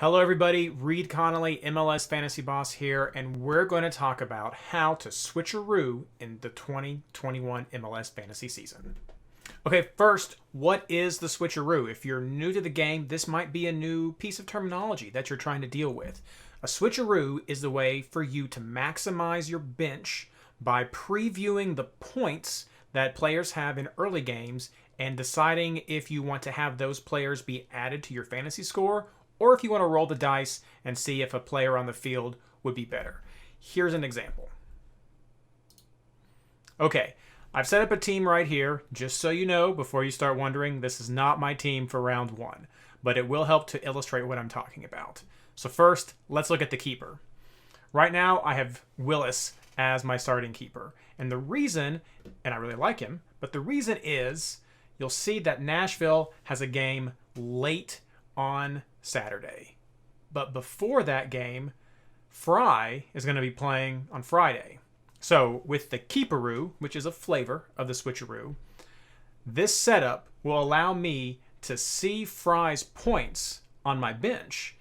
Hello everybody, Reed Connolly, MLS Fantasy Boss here, and we're going to talk about how to switcheroo in the 2021 MLS Fantasy season. Okay, first, what is the switcheroo? If you're new to the game, this might be a new piece of terminology that you're trying to deal with. A switcheroo is the way for you to maximize your bench by previewing the points that players have in early games and deciding if you want to have those players be added to your fantasy score or if you want to roll the dice and see if a player on the field would be better. Here's an example. Okay, I've set up a team right here. Just so you know, before you start wondering, this is not my team for round one, but it will help to illustrate what I'm talking about. So first, let's look at the keeper. Right now, I have Willis as my starting keeper. And the reason, and I really like him, but the reason is you'll see that Nashville has a game late on Saturday. But before that game, Fry is going to be playing on Friday. So with the keeparoo, which is a flavor of the switcheroo, this setup will allow me to see Fry's points on my bench.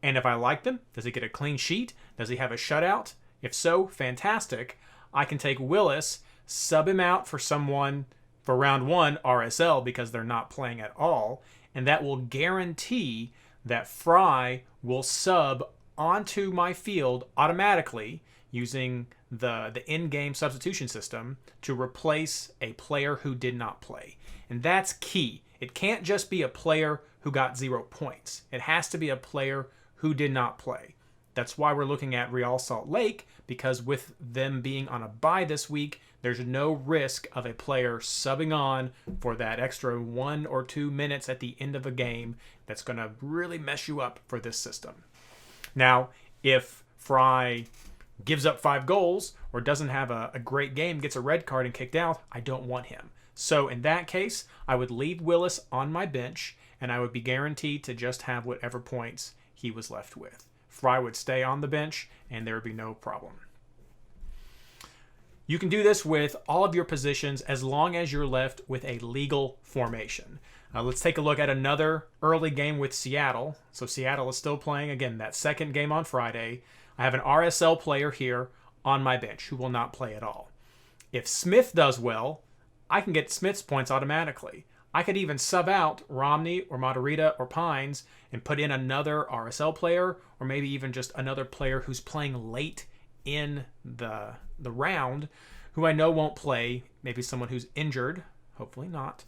And if I like them, does he get a clean sheet? Does he have a shutout? If so, fantastic. I can take Willis, sub him out for someone for round one RSL because they're not playing at all, and that will guarantee that Fry will sub onto my field automatically using the in-game substitution system to replace a player who did not play. And that's key. It can't just be a player who got 0 points. It has to be a player who did not play. That's why we're looking at Real Salt Lake, because with them being on a bye this week, there's no risk of a player subbing on for that extra 1 or 2 minutes at the end of a game that's going to really mess you up for this system. Now, if Fry gives up 5 goals or doesn't have a great game, gets a red card and kicked out, I don't want him. So in that case, I would leave Willis on my bench and I would be guaranteed to just have whatever points he was left with. Fry would stay on the bench and there would be no problem. You can do this with all of your positions as long as you're left with a legal formation. Let's take a look at another early game with Seattle. So Seattle is still playing, again, that second game on Friday. I have an RSL player here on my bench who will not play at all. If Smith does well, I can get Smith's points automatically. I could even sub out Romney or Matarrita or Pines and put in another RSL player or maybe even just another player who's playing late in the round who I know won't play, maybe someone who's injured, hopefully not,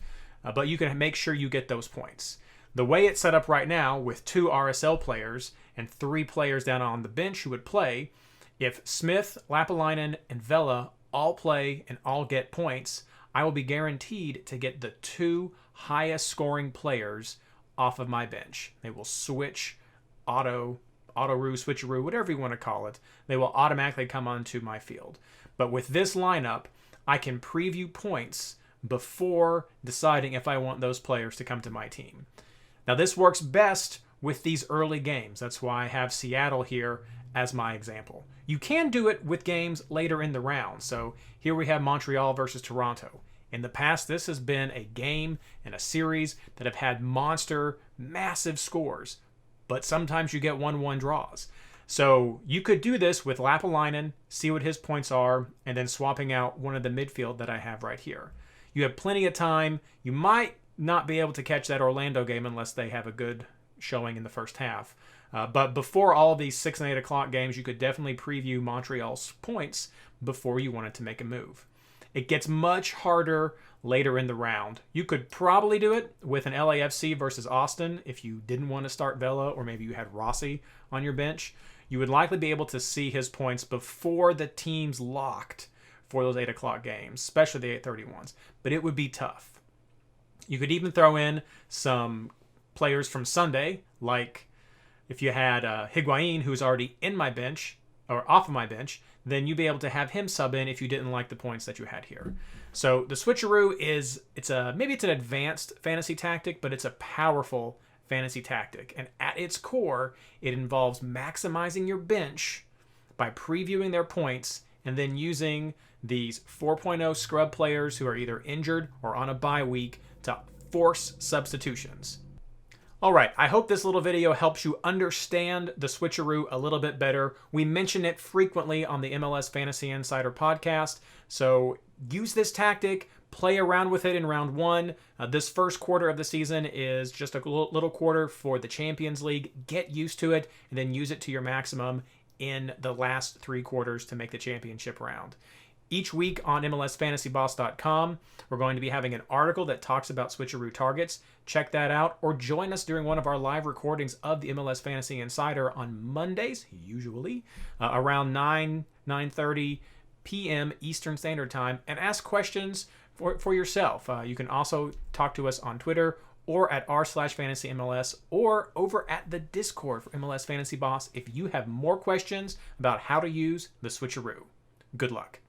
but you can make sure you get those points. The way it's set up right now with 2 RSL players and 3 players down on the bench who would play, if Smith, Lapalainen, and Vela all play and all get points, I will be guaranteed to get the 2 highest scoring players off of my bench. They will switch auto-roo, switcheroo, whatever you want to call it. They will automatically come onto my field. But with this lineup, I can preview points before deciding if I want those players to come to my team. Now this works best with these early games. That's why I have Seattle here as my example. You can do it with games later in the round. So here we have Montreal versus Toronto. In the past, this has been a game and a series that have had monster, massive scores. But sometimes you get 1-1 draws. So you could do this with Lapalainen, see what his points are, and then swapping out one of the midfield that I have right here. You have plenty of time. You might not be able to catch that Orlando game unless they have a good showing in the first half. But before all these 6 and 8 o'clock games, you could definitely preview Montreal's points before you wanted to make a move. It gets much harder later in the round. You could probably do it with an LAFC versus Austin if you didn't want to start Vela or maybe you had Rossi on your bench. You would likely be able to see his points before the team's locked for those 8 o'clock games, especially the 8:30 ones. But it would be tough. You could even throw in some players from Sunday, like if you had Higuain, who's already in my bench, or off of my bench, then you'd be able to have him sub in if you didn't like the points that you had here. So the switcheroo maybe it's an advanced fantasy tactic, but it's a powerful fantasy tactic. And at its core, it involves maximizing your bench by previewing their points and then using these 4.0 scrub players who are either injured or on a bye week to force substitutions. All right, I hope this little video helps you understand the switcheroo a little bit better. We mention it frequently on the MLS Fantasy Insider podcast, so use this tactic, play around with it in round one. This first quarter of the season is just a little quarter for the Champions League. Get used to it, and then use it to your maximum in the last 3 quarters to make the championship round. Each week on MLSFantasyBoss.com, we're going to be having an article that talks about switcheroo targets. Check that out, or join us during one of our live recordings of the MLS Fantasy Insider on Mondays, usually, around 9:30 p.m. Eastern Standard Time, and ask questions for yourself. You can also talk to us on Twitter or at r/fantasymls or over at the Discord for MLS Fantasy Boss if you have more questions about how to use the switcheroo. Good luck.